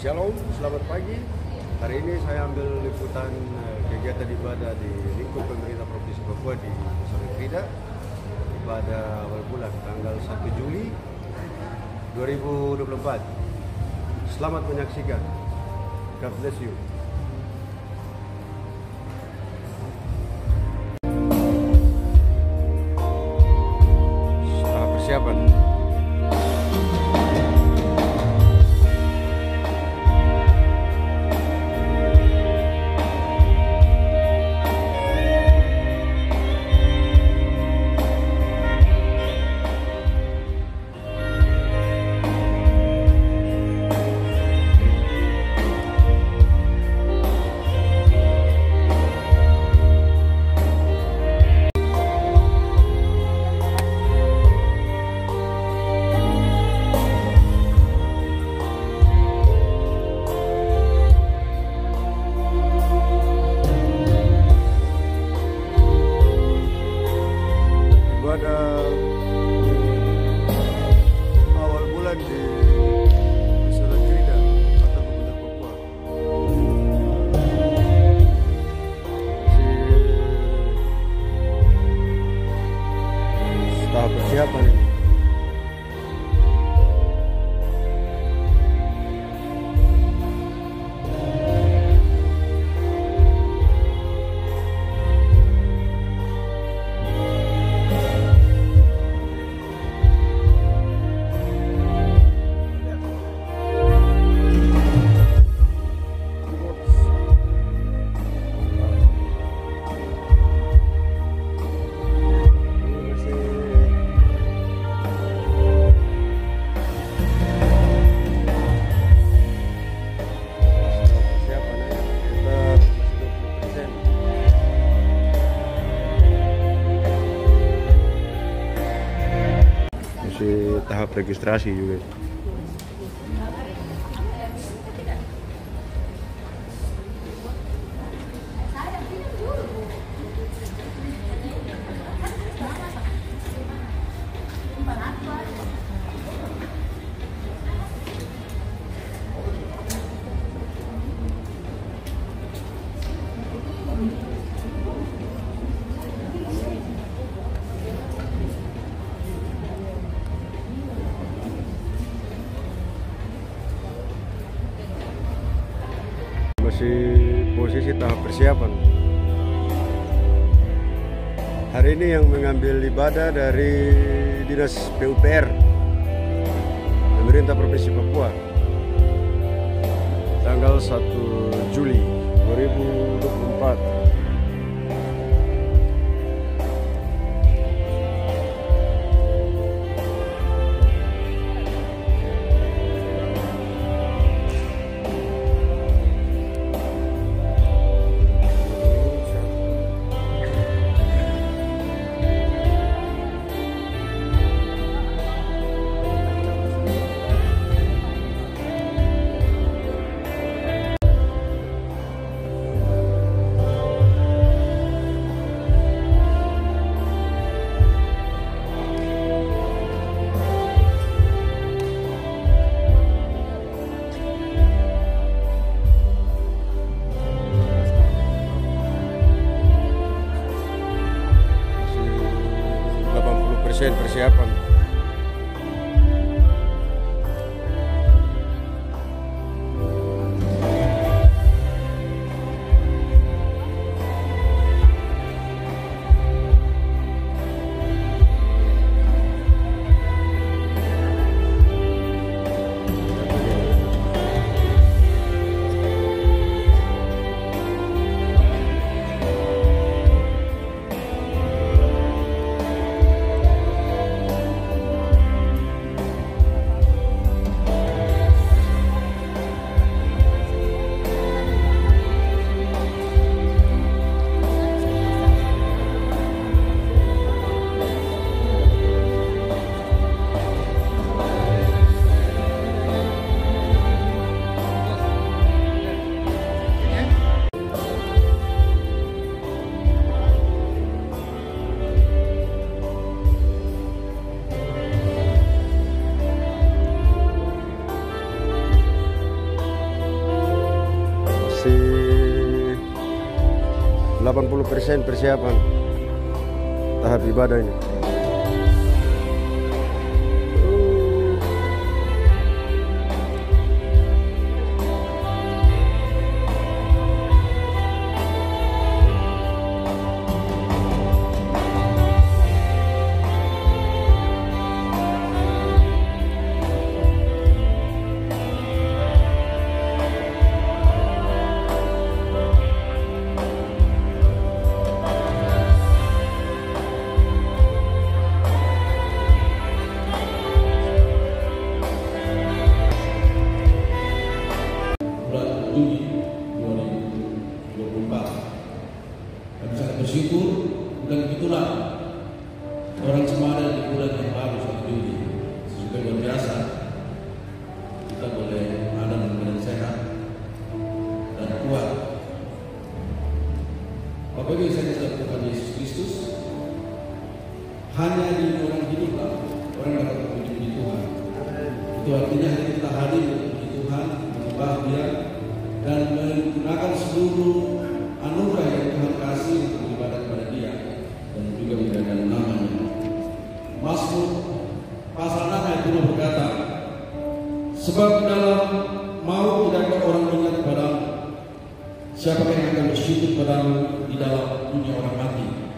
Shalom, selamat pagi. Hari ini saya ambil liputan kegiatan ibadah di lingkup pemerintah Provinsi Papua di Nusa Krida. Ibadah awal bulan tanggal 1 Juli 2024. Selamat menyaksikan. God bless you. Setelah persiapan. Awal bulan di Nusa Krida atau Kabupaten Papua. Tahap persiapan ini. Masih tahap registrasi juga. Masih posisi tahap persiapan. Hari ini yang mengambil ibadah dari Dinas PUPR Pemerintah Provinsi Papua tanggal 1 Juli 2024. Persiapan. 80% persiapan tahap ibadah ini. Juli 2024. Kami sangat bersyukur dan kebetulan orang Semarang di bulan yang baru 1 Juli juga luar biasa. Kita boleh ada dengan sehat dan kuat. Bapak Ibu saya sudah Tuhan Yesus Kristus, hanya di orang hiduplah orang dapat memuji Tuhan. Itu artinya kita hadir di Tuhan, menyembah Dia, dan menggunakan seluruh anugerah yang Tuhan kasih untuk beribadah kepada Dia dan juga menjaga namanya. Mazmur pasal 6 ayat 2 berkata, sebab di dalam maut tidak ada orang ingat kepadamu, siapakah yang akan bersyukur padamu di dalam dunia orang mati.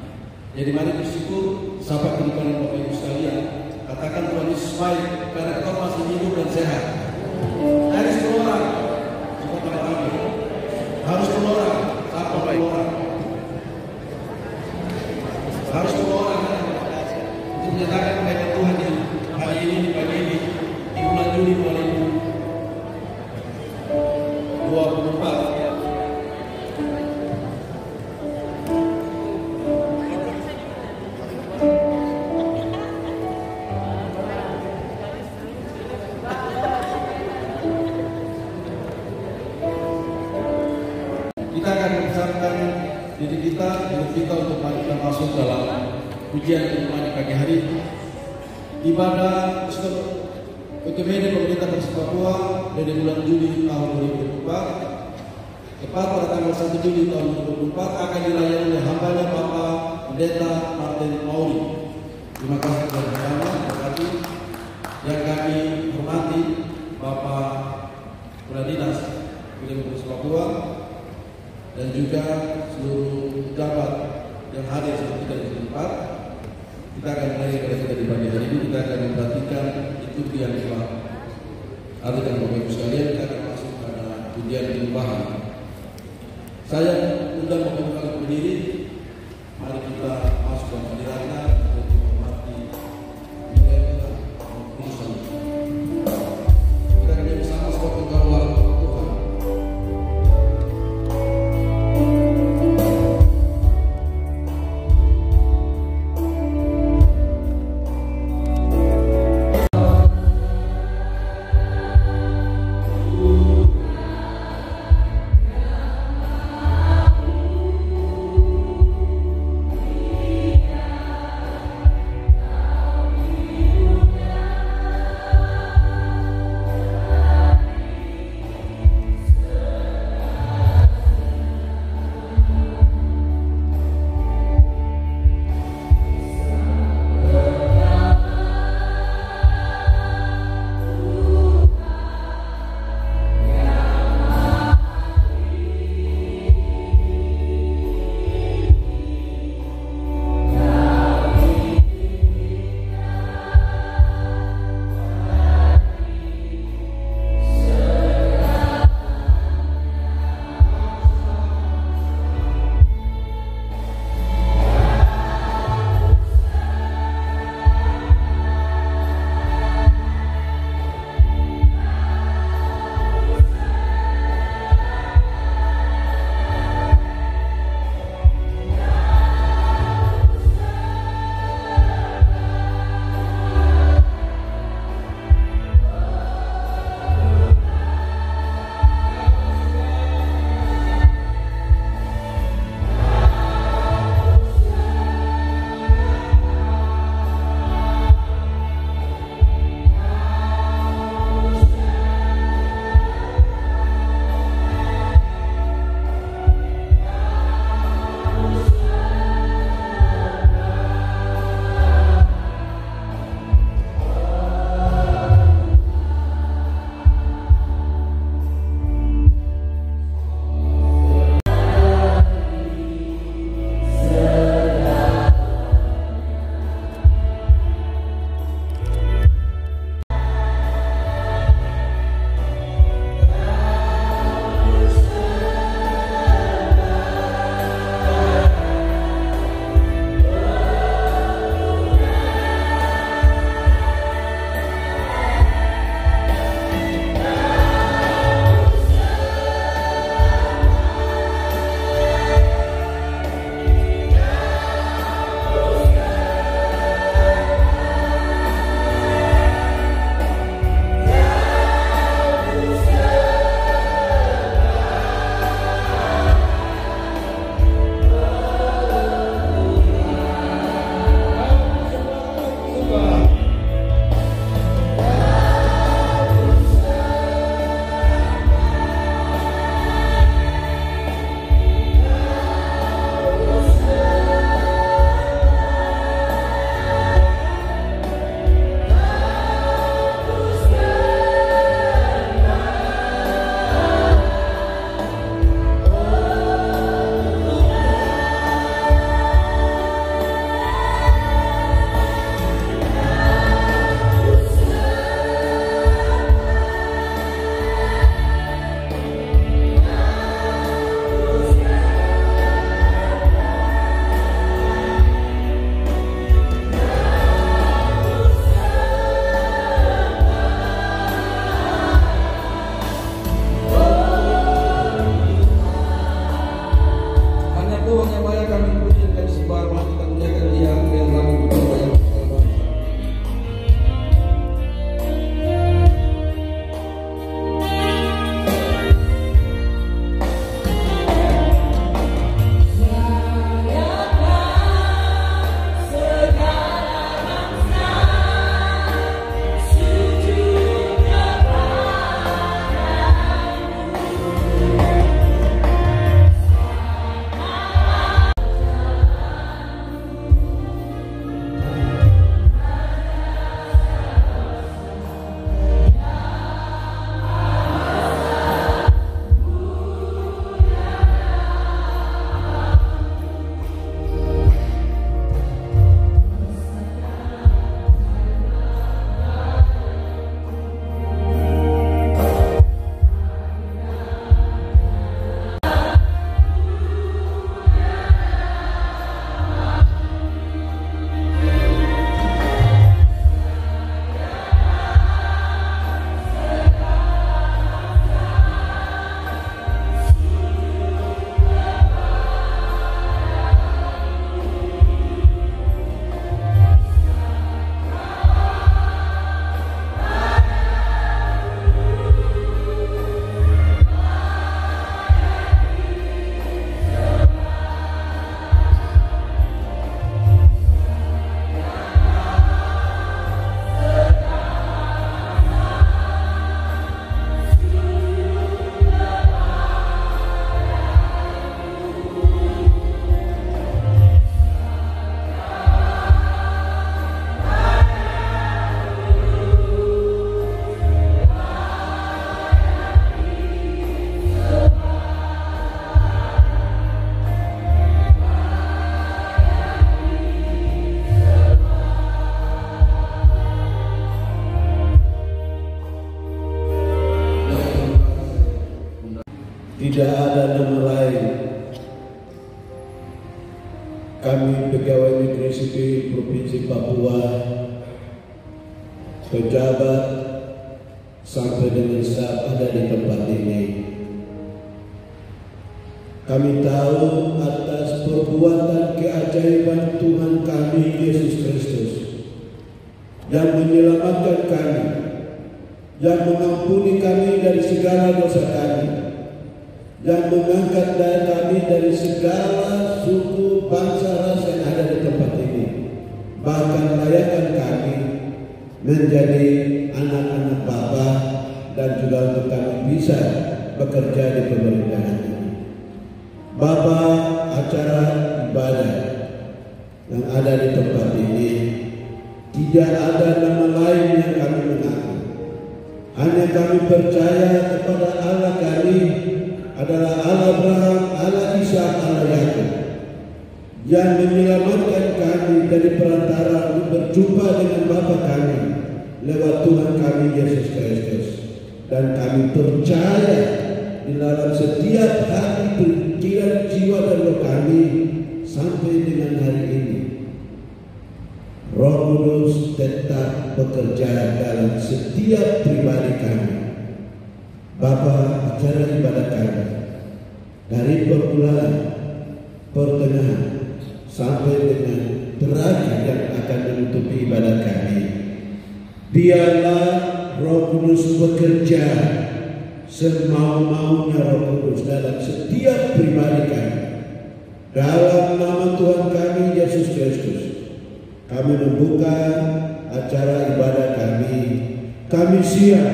Jadi mari bersyukur, sahabat kehidupan Bapak Ibu sekalian, katakan Tuhan Yesus baik karena kau masih hidup dan sehat. Dari 10 orang harus 10 orang, siapa 10 orang? Harus 10 orang untuk menyatakan kepada Tuhan di hari ini, di pagi ini, di bulan Juli 2024. Kita akan membesarkan diri kita untuk mari kita masuk dalam ujian iman di pagi hari. Ibadah Kekemenan Pemerintah Provinsi Papua dari bulan Juli tahun 2024, tepat pada tanggal 1 Juli tahun 2024 akan dilayani oleh hambanya Bapak Pendeta Martin Mauri. Terima kasih telah bersama, berkati yang kami hormati Bapak Kepala Dinas Kekemenan Provinsi Papua dan juga seluruh pejabat yang hadir seperti kita di tempat. Kita akan mulai pada kita di pagi hari ini. Kita akan memperhatikan itu yang telah ada dan Bapak Ibu sekalian. Kita akan masuk pada ujian penyembahan. Saya undang Bapak Ibu sekalian berdiri. Mari kita masuk dalam hadiratnya untuk menghormati nilai Tuhan. Kita akan bersama sebuah pengawal Tuhan. nama lain. Kami pegawai negeri sipil Provinsi Papua, pejabat sampai dengan staf ada di tempat ini. Kami tahu atas perbuatan keajaiban Tuhan kami Yesus Kristus yang menyelamatkan kami, yang mengampuni kami dari segala dosa kami, yang mengangkat kami dari segala suku, bangsa, ras yang ada di tempat ini, bahkan layakkan kami menjadi anak-anak Bapa dan juga untuk kami bisa bekerja di pemerintahan ini. Bapa, acara ibadah yang ada di tempat ini tidak ada nama lain yang kami mengaku. Hanya kami percaya kepada Allah kami adalah Allah Abraham, Allah Ishak, Allah Yakub yang menyelamatkan kami dari perantara untuk berjumpa dengan Bapa kami lewat Tuhan kami Yesus Kristus. Dan kami percaya di dalam setiap hari pikiran, jiwa dan roh kami sampai dengan hari ini Roh Kudus tetap bekerja dalam setiap pribadi kami. Bapa, acara ibadah kami dari permulaan, pertengahan sampai dengan terakhir yang akan menutupi ibadah kami, biarlah Roh Kudus bekerja semau-maunya Roh Kudus dalam setiap pribadi kami. Dalam nama Tuhan kami Yesus Kristus, kami membuka acara ibadah kami. Kami siap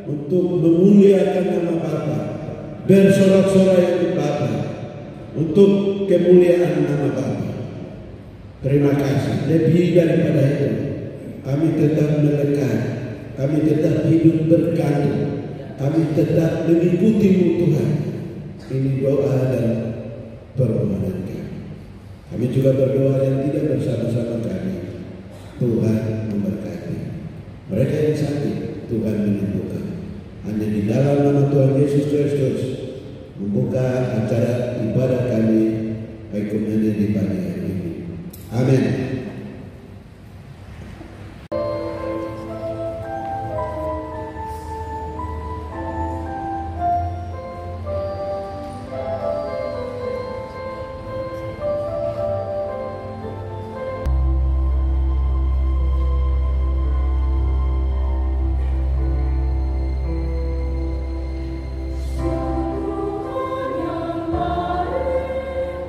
untuk memuliakan nama Bapa, bersorak-sorai untuk Bapa, untuk kemuliaan nama Bapa. Terima kasih. Lebih daripada itu, kami tetap melekat, kami tetap hidup bergantung, kami tetap mengikuti-Mu Tuhan. Ini doa dan permohonan kami. Kami juga berdoa yang tidak bersama-sama kami. Tuhan memberkati. Mereka yang sakit, Tuhan menyembuhkan. Hanya di dalam nama Tuhan Yesus Kristus membuka acara ibadah kami baik kemudian di pagi hari ini. Amin.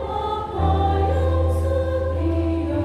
Bapa yang setia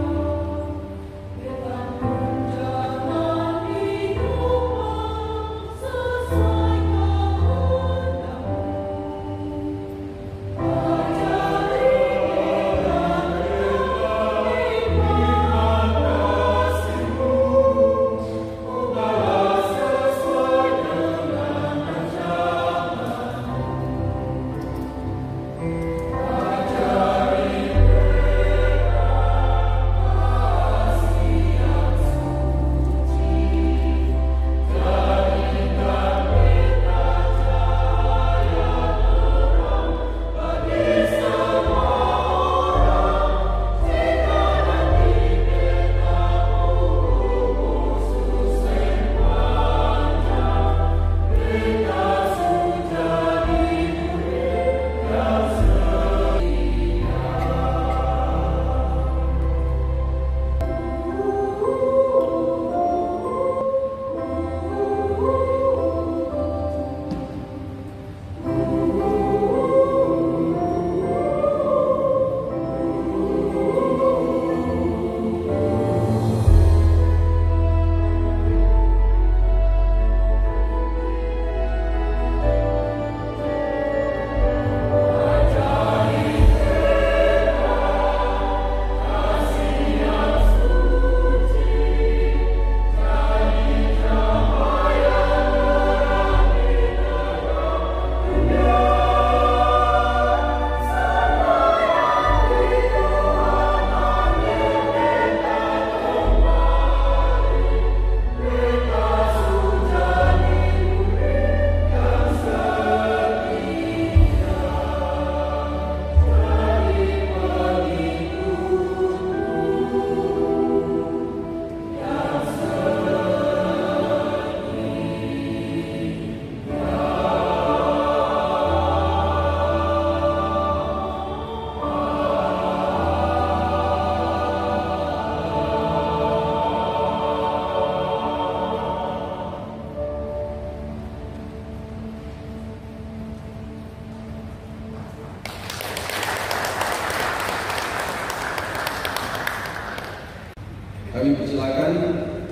Kami persilakan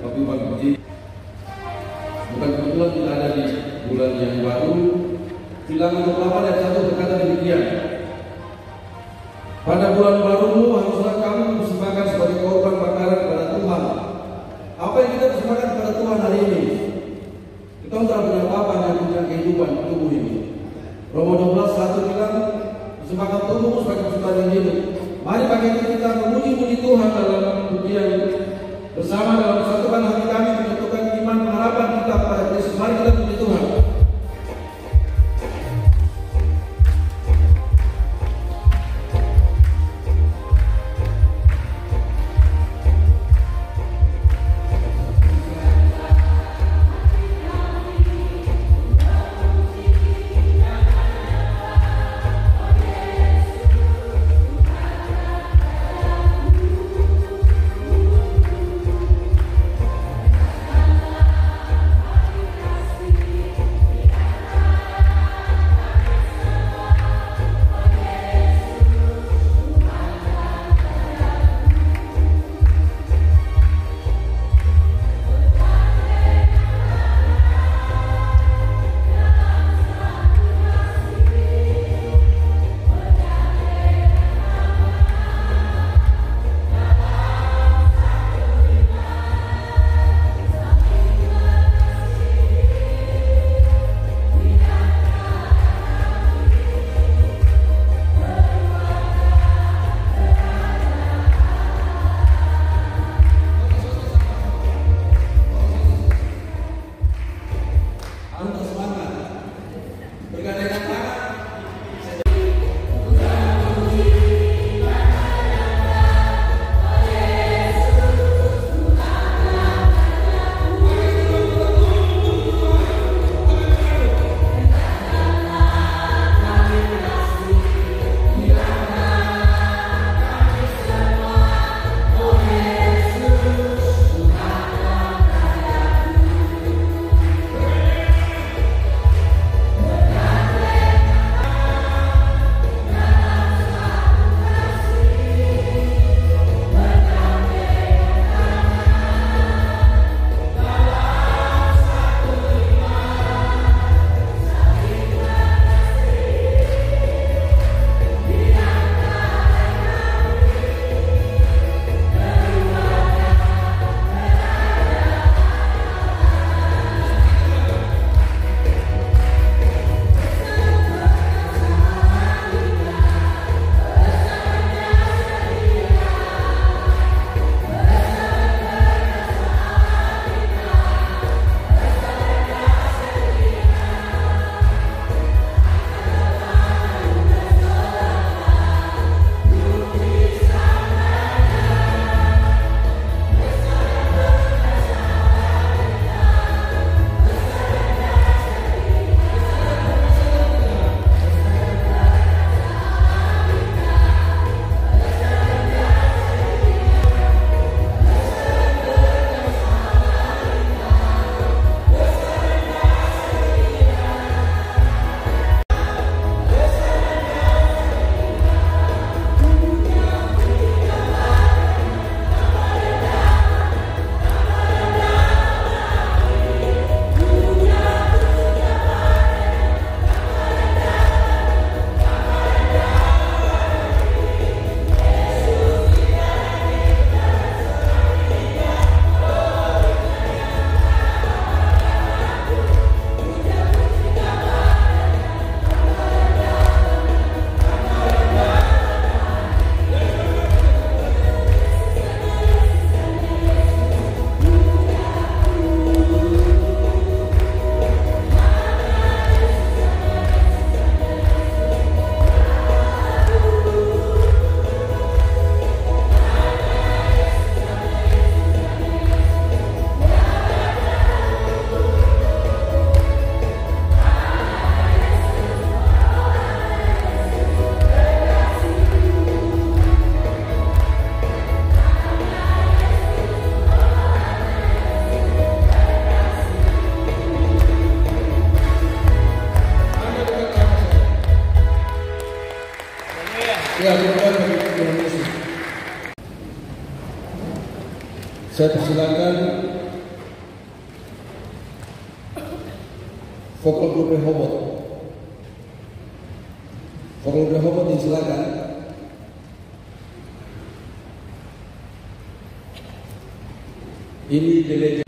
Bapak Ibu Bupati. Bukan kebetulan kita ada di bulan yang baru. Bilangan 28 ayat 1 berkata demikian. Pada bulan baru haruslah kamu persembahkan sebagai korban bakaran kepada Tuhan. Apa yang kita persembahkan kepada Tuhan hari ini? Kita tidak punya apa-apa yang punya kehidupan tubuh ini. Roma 12:1 bilang, persembahkan tubuhmu sebagai persembahan yang hidup. Mari bagi kita memuji-muji Tuhan dalam pujian bersama dalam persatukan hati kami menyatukan iman pengharapan kita pada Kristus. Mari kita puji Tuhan. Saya persilakan Vokal Grup Rehoboth. Vokal Grup Rehoboth disilakan. Ini delegasi.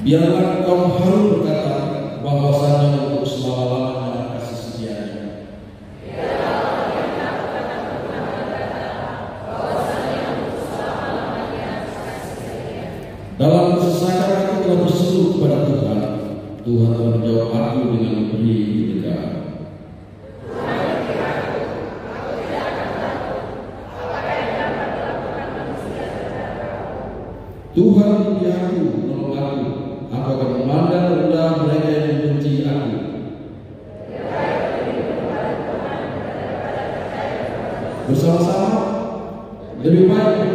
Biarlah kaum Harun berkata bahwasanya untuk selama-lamanya kasih setianya. Dalam kesesakan aku telah berseru kepada Tuhan. Tuhan telah menjawab aku dengan memberi ketegangan. Tuhan memuji aku, menolong aku. Aku akan memandang rendah mereka yang membenci aku. Bersama-sama lebih baik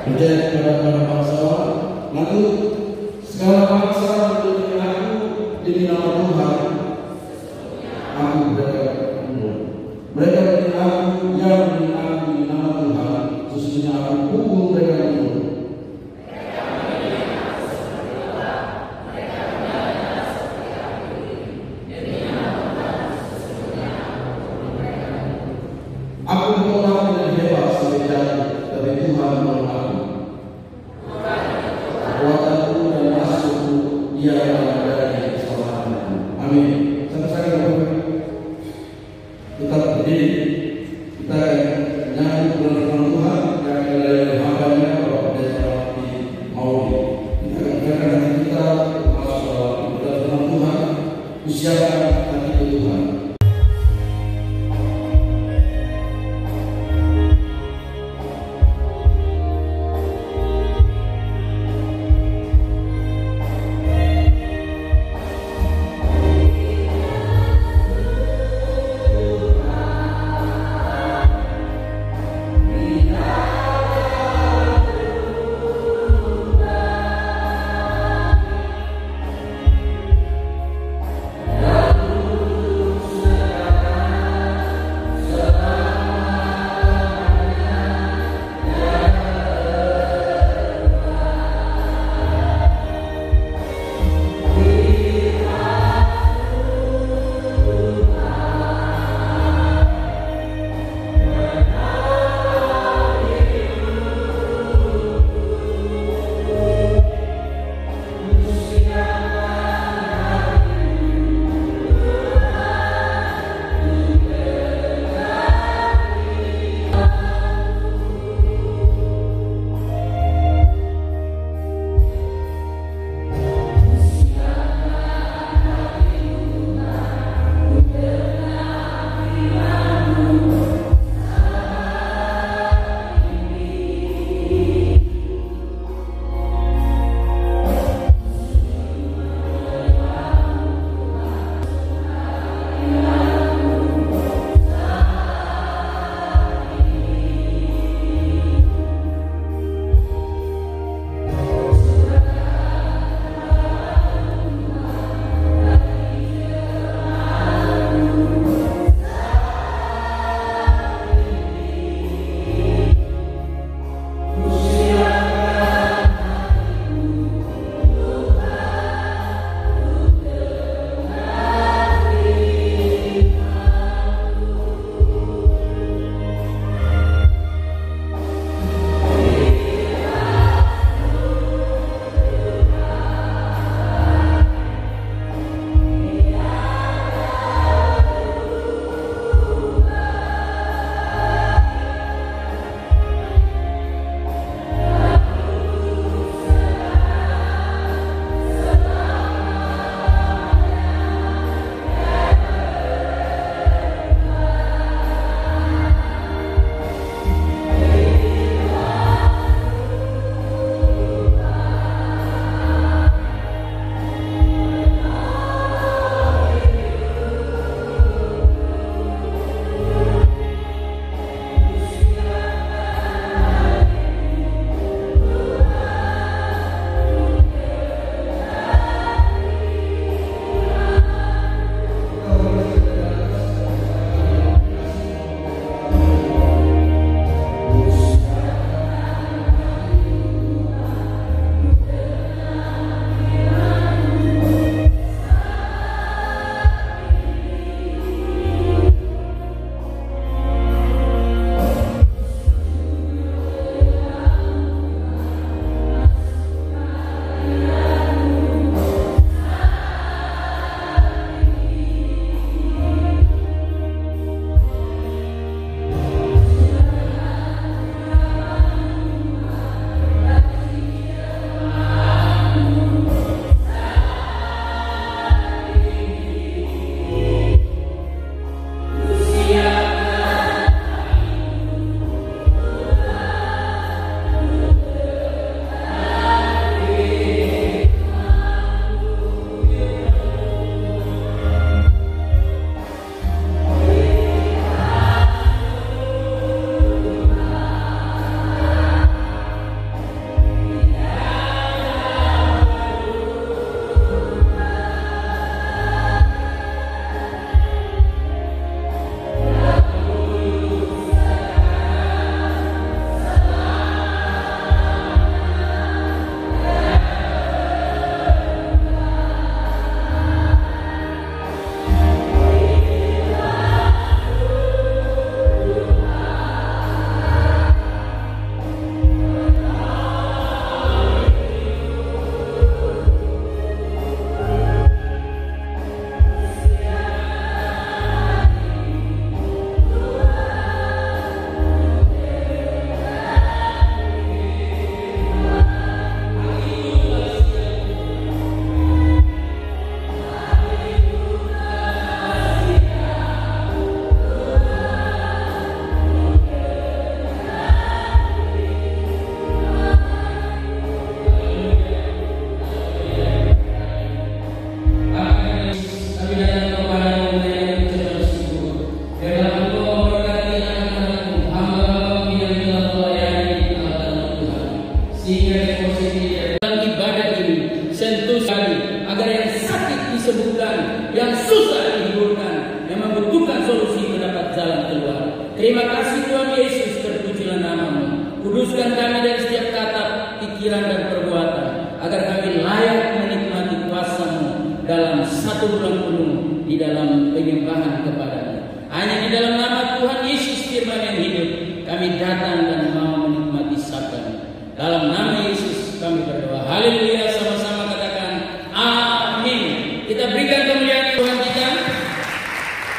percaya kepada bangsawan, lalu segala bangsa menjadi aku demi nama Tuhan. Aku mereka menjadi aku yang menjadi aku demi nama Tuhan. Sesungguhnya aku pukul mereka mundur. Aku menolak dengan hebat sampai jatuh, tapi Tuhan menolong aku. Kekuatanku dan masukku, Dia akan dari keselamatanku. Amin. Sama-sama tetap berdiri. Kita menyanyi firman Tuhan yang dari hambanya Bapak Pendeta Maudi. Kita akan biarkan hati kita masuk dalam firman Tuhan. Usiakan hati ke Tuhan. Terima kasih Tuhan Yesus, terpujilah nama-Mu. Kuduskan kami dari setiap kata, pikiran dan perbuatan, agar kami layak menikmati kuasa-Mu dalam 1 bulan penuh di dalam penyembahan kepada-Mu. Hanya di dalam nama Tuhan Yesus firman yang hidup, kami datang dan mau menikmati sabda-Mu. Dalam nama Yesus kami berdoa. Haleluya, sama-sama katakan amin. Kita berikan kemuliaan Tuhan kita.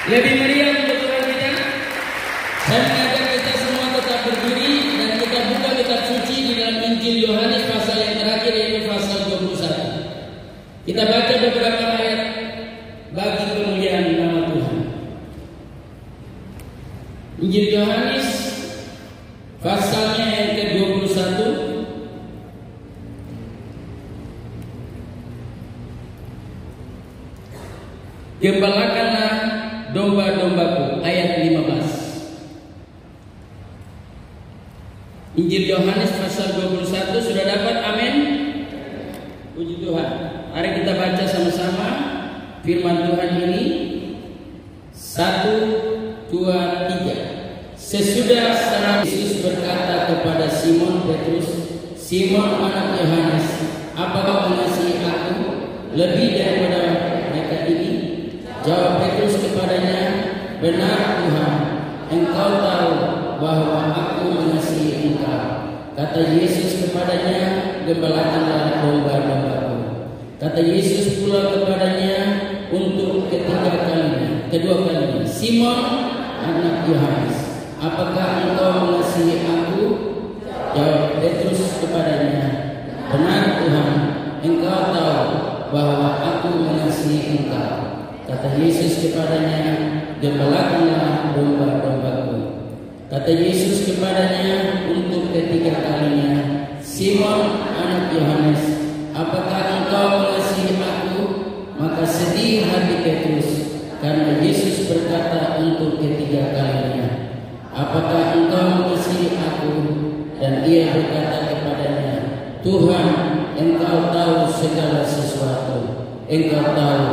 Lebih meriah untuk Tuhan kita. Saya mengajak kita semua tetap berdiri dan kita buka kitab suci di dalam Injil Yohanes pasal yang terakhir, yaitu pasal 21. Kita baca beberapa ayat bagi kemuliaan nama Tuhan. Injil Yohanes pasalnya yang ke-21. Gembalakanlah domba-dombaku, ayat 15. Injil Yohanes pasal 21 sudah dapat? Amin. Puji Tuhan. Mari kita baca sama-sama firman Tuhan ini. 1, 2, 3. Sesudah saat Yesus berkata kepada Simon Petrus, "Simon anak Yohanes, apakah mengasihi aku lebih daripada mereka ini?" Jawab Petrus kepadanya, "Benar Tuhan, Engkau tahu bahwa aku mengasihi Engkau." Kata Yesus kepadanya, "Gembalakanlah domba-dombaku." Kata Yesus pula kepadanya untuk kedua kalinya, "Simon anak Yohanes, apakah engkau mengasihi aku?" Jawab Petrus kepadanya, "Benar Tuhan, Engkau tahu bahwa aku mengasihi Engkau." Kata Yesus kepadanya, "Gembalakanlah domba-dombaku." Kata Yesus kepadanya untuk ketiga kalinya, "Simon anak Yohanes, apakah engkau mengasihi aku?" Maka sedih hati Petrus karena Yesus berkata untuk ketiga kalinya, "Apakah engkau mengasihi aku?" Dan ia berkata kepadanya, "Tuhan, Engkau tahu segala sesuatu. Engkau tahu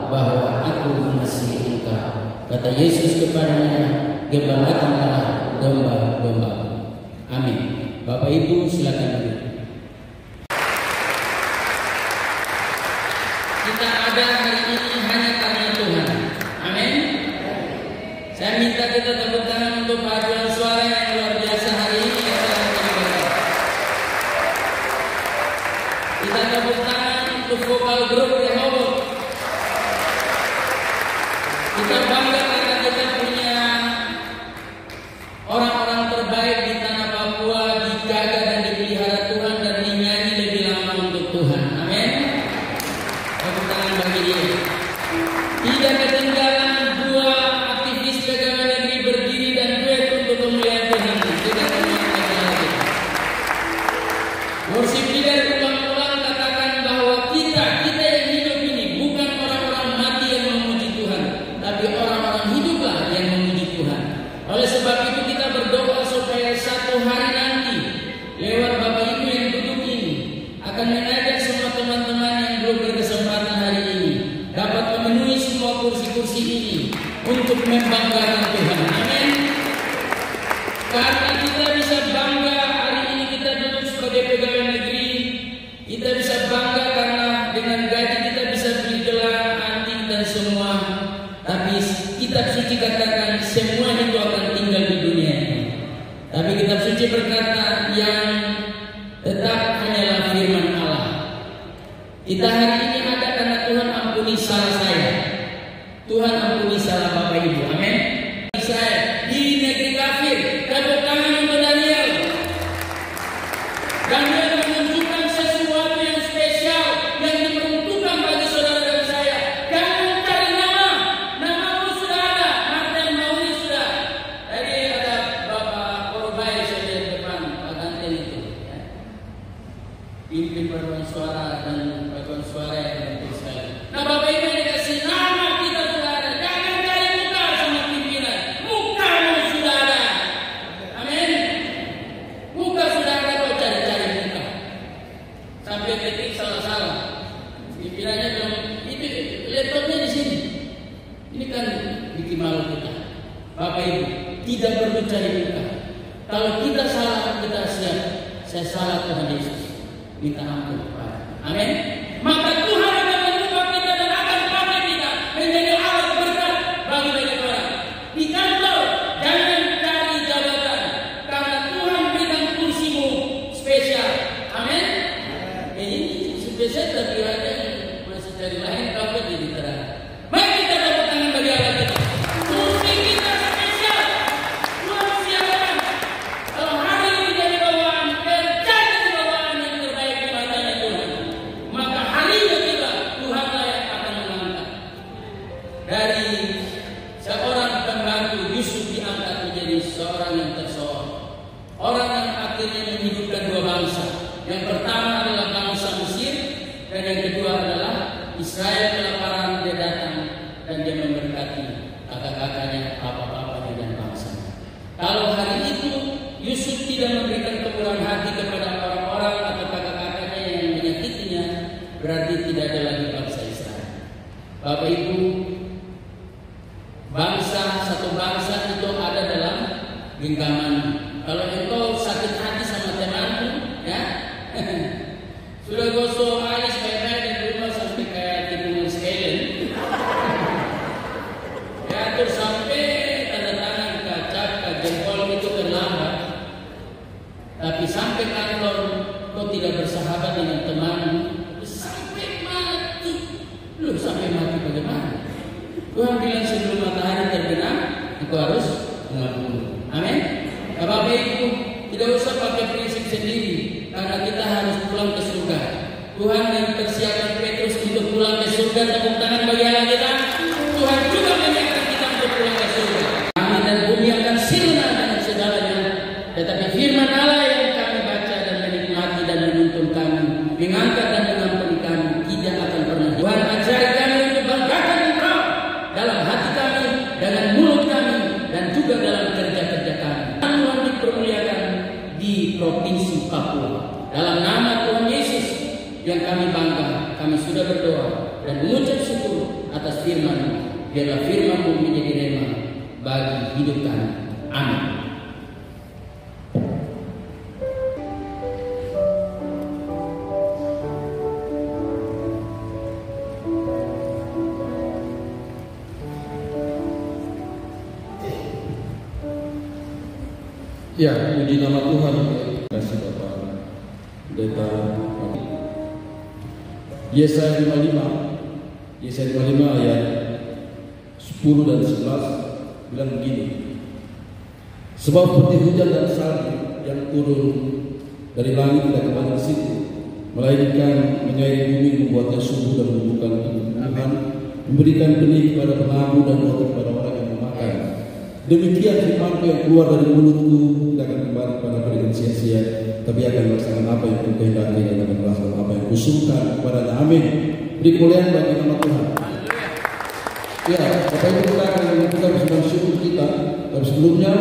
bahwa aku mengasihi Engkau." Kata Yesus kepadanya, "Gembalakanlah domba-dombaku." Amin. Bapak Ibu silakan duduk. Kita ada hari ini hanya karena Tuhan. Amin. Saya minta kita tepuk tangan untuk paduan suara yang luar biasa hari ini yang telah terlibat. Kita tepuk tangan untuk vokal grup Rehoboth. Kita bangga karena kita punya orang-orang terbaik di tanah Papua, dijaga dan dipelihara Tuhan dan dinyanyi lebih lama untuk Tuhan. Amin. Tepuk tangan bagi dia. Tidak ketinggalan dua aktivis pegawai negeri berdiri dan duet untuk kemuliaan Tuhan. Tidak ketinggalan. Worship leader ulang-ulang katakan bahwa kita yang hidup ini bukan orang-orang mati yang memuji Tuhan, tapi orang-orang hiduplah yang memuji Tuhan. Oleh sebab itu kita berdoa supaya satu hari nanti lewat Bapak Ibu yang duduk ini akan mengajak semua teman-teman yang belum berkesempatan hari ini dapat memenuhi semua kursi-kursi ini untuk membanggakan Tuhan. Amin. Karena kita bisa bangga hari ini kita duduk sebagai pegawai negeri, kita bisa bangga karena dengan gaji kita bisa beli gelang, anting dan semua. Tapi kitab suci katakan semua itu akan tinggal di dunia ini. Tapi kitab suci berkata yang tetap hanyalah firman Allah. Kita hari ini ada karena Tuhan ampuni salah saya. Tuhan ampuni salah Bapak Ibu. Amin. Saya di negeri kafir, tepuk tangan untuk Daniel. Daniel menunjukkan sesuatu yang spesial yang diperuntukkan bagi saudara dan saya. Jangan cari namamu sudah ada, Martin Mauri sudah. Tadi ada Bapak Korobay saya di depan. tidak perlu cari muka. Kalau kita salah, kita siap. Saya salah Tuhan Yesus, minta ampun kepada. Amin. Maka Tuhan akan mengubah kita dan akan pakai kita menjadi alat berkat bagi banyak orang. Di kantor jangan cari jabatan, karena Tuhan berikan kursimu spesial. Amin. Ini spesial tapi ada masih cari lain dapat jadi terang. Mari kita tepuk tangan bagi Allah kita. Kursi kita spesial. Tuhan siapkan. Kalau hari ini jadi bawaan, kerjanya di bawaan yang terbaik di matanya Tuhan. Maka hari ini kita Tuhanlah yang akan mengangkat. Dari seorang pembantu Yusuf diangkat menjadi seorang yang tersohor. Orang yang akhirnya menghidupkan dua bangsa. Yang pertama adalah bangsa Mesir, dan yang kedua adalah Israel kelaparan. Dia datang dan dia memberkati kakak-kakaknya, papa-papanya dan bangsanya. Kalau hari itu Yusuf tidak memberikan kemurahan hati kepada orang-orang atau kakak-kakaknya yang menyakitinya, berarti tidak ada lagi bangsa Israel. Bapak Ibu, satu bangsa itu ada dalam genggaman. Kalau engkau sakit hati sama temanmu, ya sudah gosok alis baik-baik di rumah sampai kayak tikungan sekalian. Ya terus sampai tanda tangan ke jempol itu terlambat. Tapi sampai kantor kau tidak bersahabat dengan temanmu, sampai mati. Lu sampai mati bagaimana? Tuhan bilang sebelum matahari terbenam, engkau harus mengampuni. Amin. Bapak Ibu, tidak usah pakai prinsip sendiri, karena kita harus pulang ke surga. Tuhan yang persiapkan Petrus untuk pulang ke surga, tepuk tangan bagi Allah kita. Tuhan juga menyiapkan kita untuk pulang ke surga. Langit dan bumi akan sirna dengan segalanya, tetapi firman Allah yang kami baca dan menikmati dan menuntun kami, mengangkat dan mengampuni kami, tidak akan pernah. Tuhan ajari kami untuk banggakan Engkau dalam hati kami, dengan mulut kami, dan juga dalam kerja-kerja kami. Tuhan dipermuliakan di Provinsi Papua. Dalam nama Tuhan Yesus yang kami bangga, kami sudah berdoa dan mengucap syukur atas firman. Biarlah firman-Mu menjadi rema bagi hidup kami. Amin. Ya, puji nama Tuhan. Terima kasih Bapak Pendeta. Yesaya 55 ayat 10 dan 11 bilang begini. Sebab seperti hujan dan salju yang turun dari langit tidak kembali ke situ, melainkan menyairi bumi, membuatnya subur dan menumbuhkan tumbuh-tumbuhan, memberikan benih kepada penabur dan roti kepada orang yang memakan. Demikian firman-Ku yang keluar dari mulutku tidak akan kembali kepada dengan sia-sia, tapi akan melaksanakan apa yang Ku kehendaki dan akan melaksanakan apa yang Kusuruhkan kepada. Amin. Beri kemuliaan bagi nama Tuhan. Ya, Bapak Ibu, kita akan menunjukkan persembahan syukur kita. Tapi sebelumnya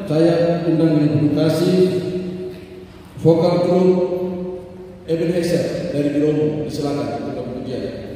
saya undang dengan penuh kasih vokal grup Ebenezer dari Biromo. Silakan untuk pujian.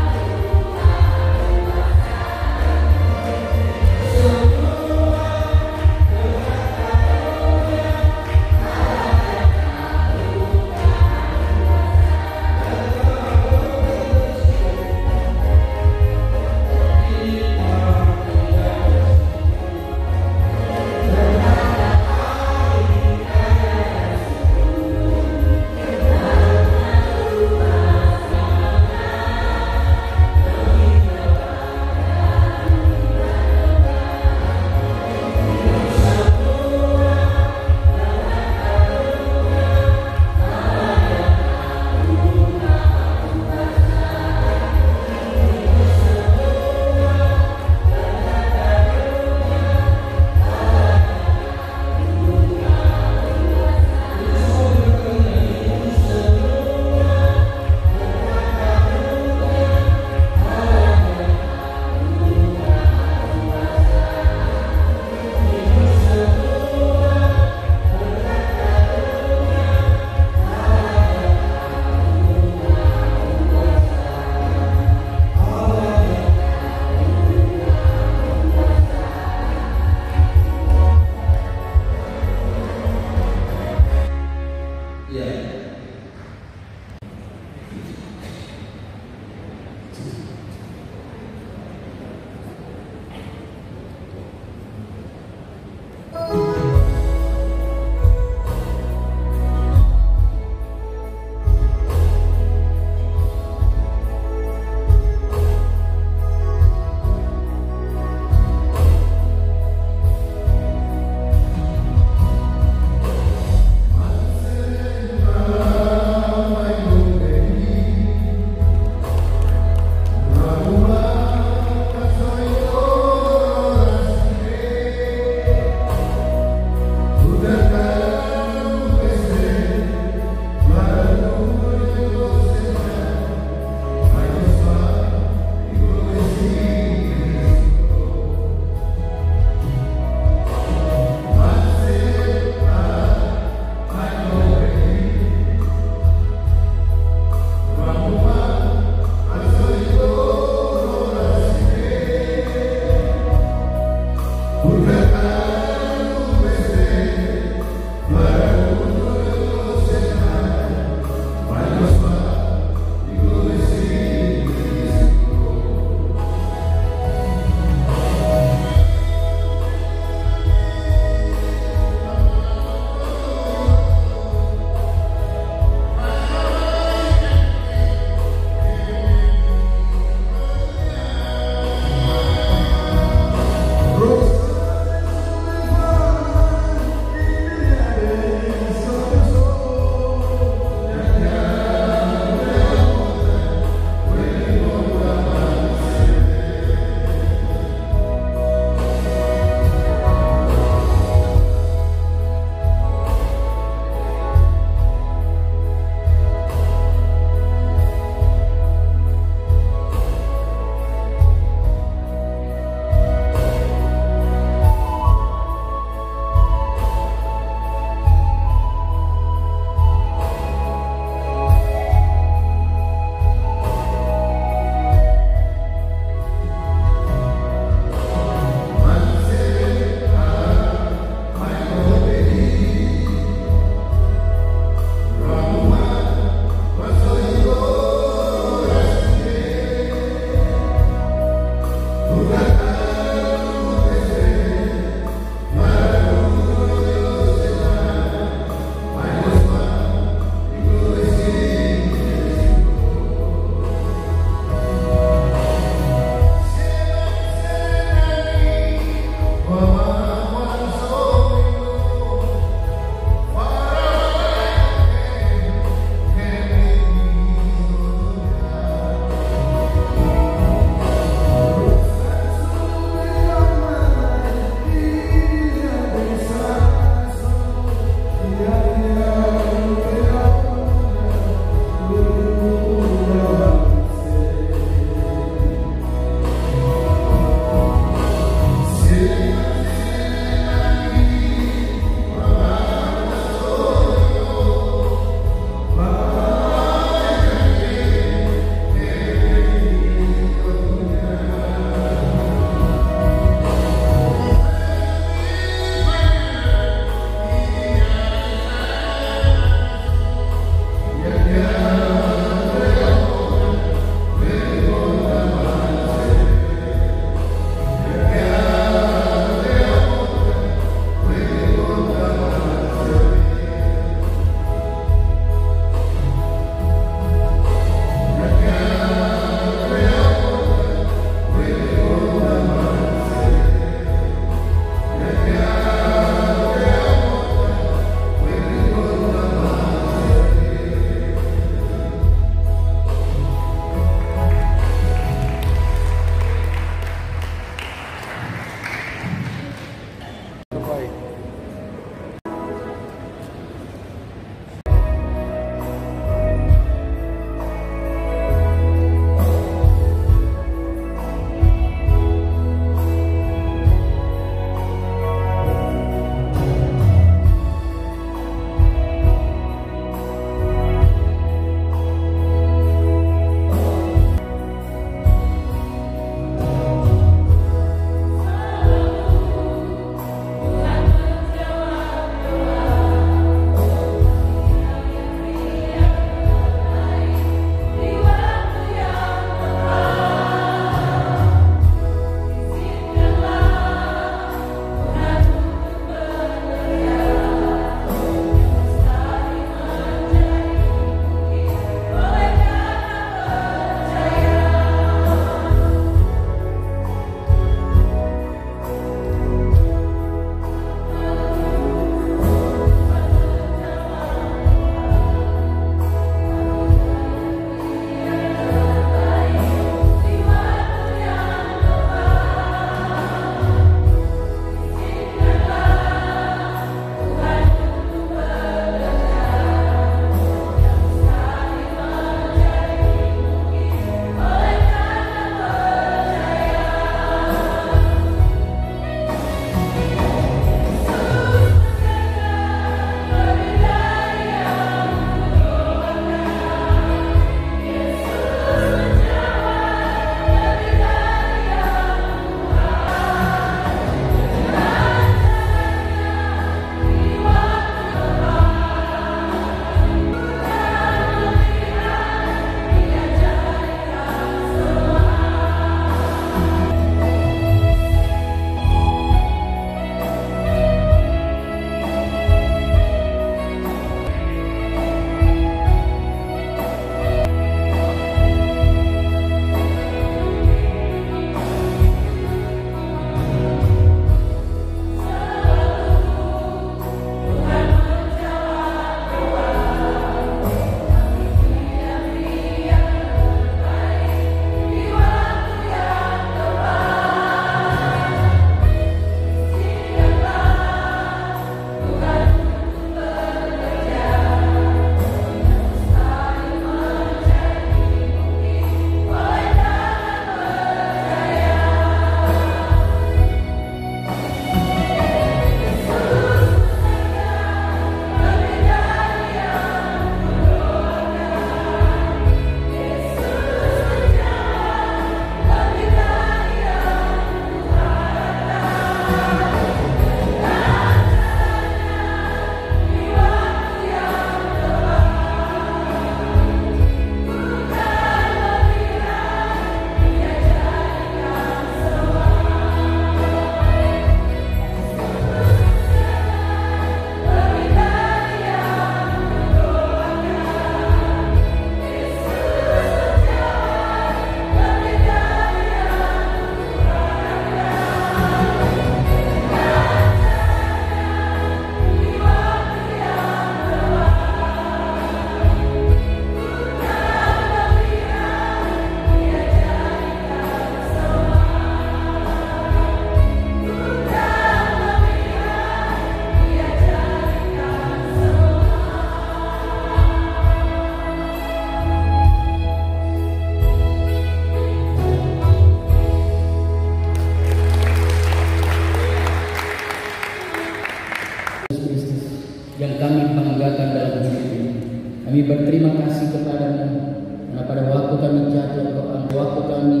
kami jatuh Engkau angkat, waktu kami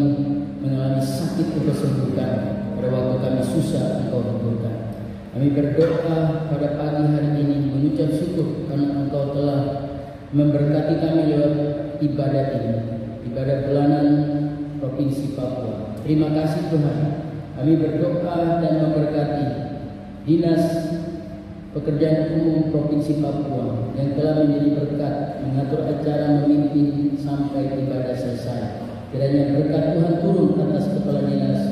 mengalami sakit Engkau sembuhkan, pada waktu kami susah Engkau hiburkan. Kami berdoa pada pagi hari ini mengucap syukur karena Engkau telah memberkati kami lewat ibadat ini, ibadat bulanan Provinsi Papua. Terima kasih Tuhan. Kami berdoa dan memberkati Dinas Pekerjaan Umum Provinsi Papua yang telah menjadi berkat mengatur acara memimpin sampai ibadah selesai. Kiranya berkat Tuhan turun atas kepala dinas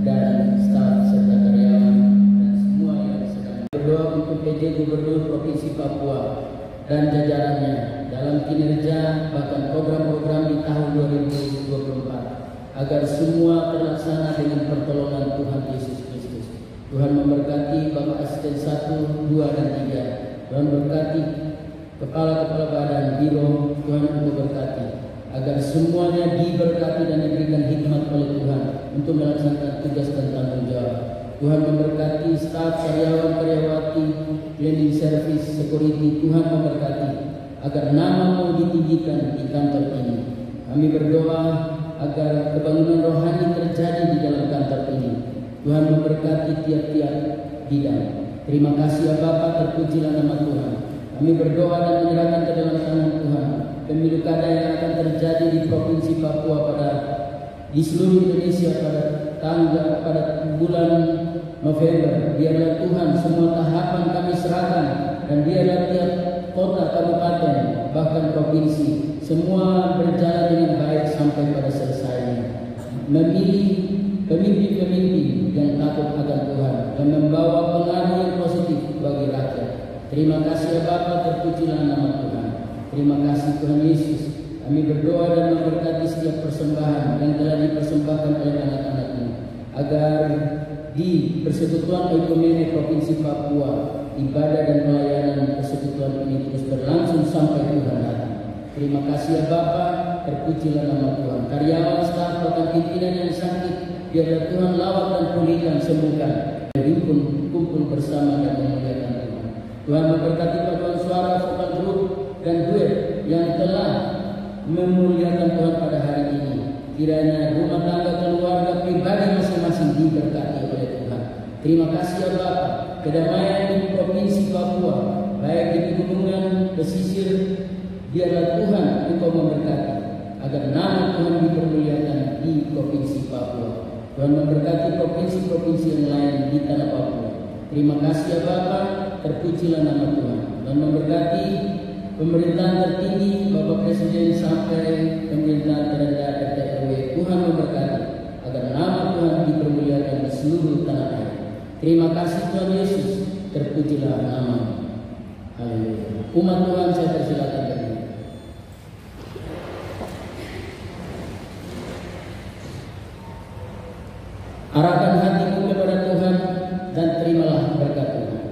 dan staf serta karyawan dan semua yang sedang berdoa untuk PJ Gubernur Provinsi Papua dan jajarannya dalam kinerja bahkan program-program di tahun 2024 agar semua terlaksana dengan pertolongan Tuhan Yesus Kristus. Tuhan memberkati Bapak Asisten 1, 2, dan 3. Tuhan berkati kepala-kepala badan biro. Tuhan memberkati agar semuanya diberkati dan diberikan hikmat oleh Tuhan untuk melaksanakan tugas dan tanggung jawab. Tuhan memberkati staf, karyawan-karyawati, cleaning service, security. Tuhan memberkati agar nama-Mu ditinggikan di kantor ini. Kami berdoa agar kebangunan rohani terjadi di dalam kantor ini. Tuhan memberkati tiap-tiap bidang. Terima kasih ya Bapa, terpujilah nama Tuhan. Kami berdoa dan menyerahkan ke dalam tangan Tuhan pemilu kada yang akan terjadi di Provinsi Papua di seluruh Indonesia pada bulan November. Biarlah Tuhan semua tahapan kami serahkan dan biarlah tiap kota, kabupaten, bahkan provinsi semua berjalan dengan baik sampai pada selesainya. Memilih pemimpin-pemimpin yang takut akan Tuhan dan membawa pengaruh yang positif bagi rakyat. Terima kasih ya Bapa, terpujilah nama Tuhan. Terima kasih Tuhan Yesus. Kami berdoa dan memberkati setiap persembahan yang telah dipersembahkan oleh anak-anak ini, agar di Persekutuan Ekumene Provinsi Papua ibadah dan pelayanan persekutuan ini terus berlangsung sampai Tuhan datang. Terima kasih ya Bapa, terpujilah nama Tuhan. Karyawan, staf, bahkan pimpinan yang sakit, biarlah Tuhan lawat dan pulihkan, sembuhkan, kumpul bersama dan memuliakan Tuhan. Tuhan memberkati paduan suara, vokal grup dan duet yang telah memuliakan Tuhan pada hari ini. Kiranya rumah tangga, keluarga, pribadi masing-masing diberkati oleh Tuhan. Terima kasih ya Bapa. Kedamaian di Provinsi Papua, baik di pegunungan, pesisir, biarlah Tuhan Engkau memberkati agar nama Tuhan dipermuliakan di Provinsi Papua. Tuhan memberkati provinsi-provinsi yang lain di tanah Papua. Terima kasih ya Bapa, terpujilah nama Tuhan. Dan memberkati pemerintahan tertinggi, Bapak Presiden sampai pemerintahan terendah RT RW. Tuhan memberkati agar nama Tuhan dipermuliakan di seluruh tanah air. Terima kasih Tuhan Yesus, terpujilah nama. Haleluya. Umat Tuhan, saya persilakan berdiri. Arahkan hatimu kepada Tuhan dan terimalah berkat Tuhan.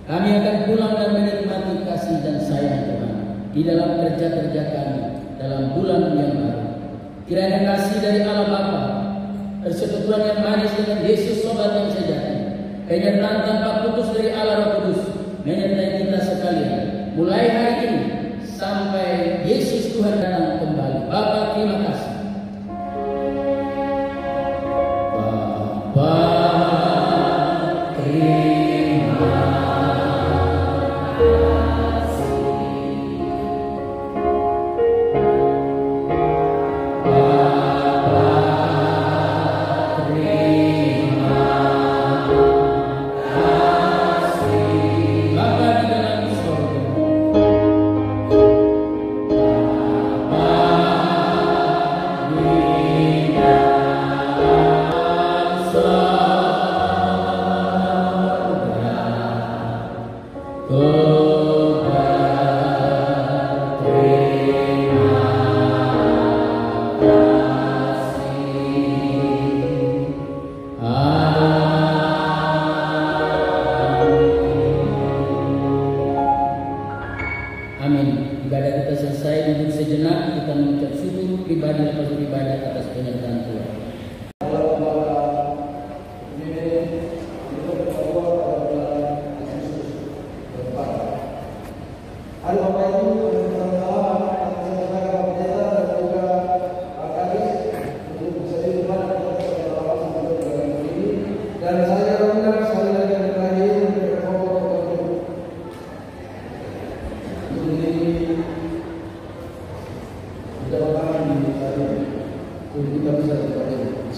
Kami akan pulang dan menikmati kasih dan sayang Tuhan di dalam kerja-kerja kami dalam bulan yang baru. Kiranya kasih dari Allah Bapa, persekutuan yang manis dengan Yesus Sobat yang sejati, penyertaan tanpa putus dari Allah Roh Kudus menyertai kita sekalian mulai hari ini sampai Yesus Tuhan datang kembali. Bapa, terima kasih.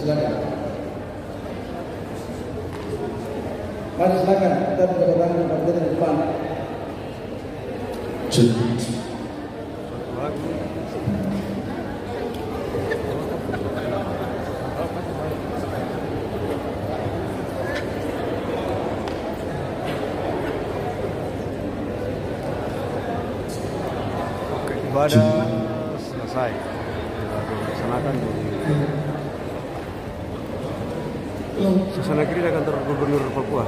Silakan. Mari silakan kita berdoa di depan. Ibadah selesai, dilaksanakan di suasana gereja kantor Gubernur Papua.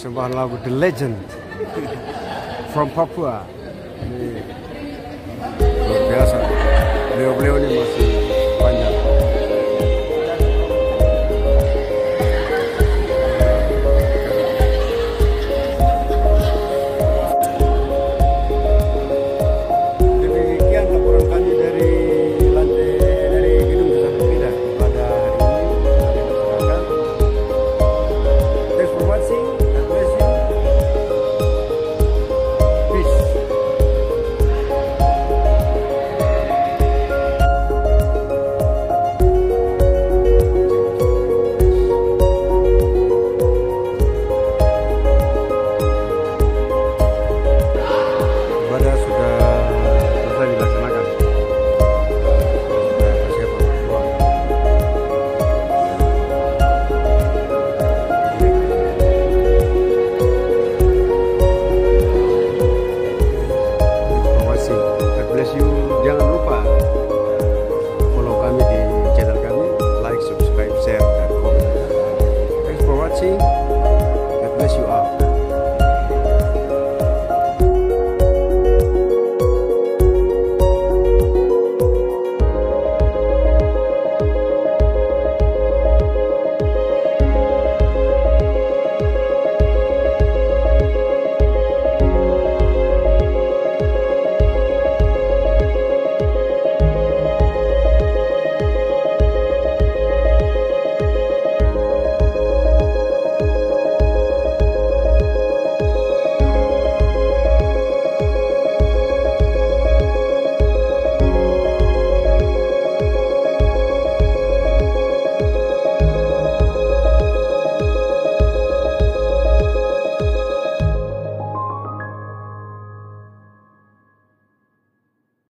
persembahan lagu The Legend from Papua. Ini luar biasa. Beliau-beliau ini masih panjang. Demikian laporan kami dari gedung Desa Pembina pada hari ini. Thanks for watching. God bless you. Peace. Ibadah sudah selesai dilaksanakan. Sudah persiapan pulang. God bless you. Jangan lupa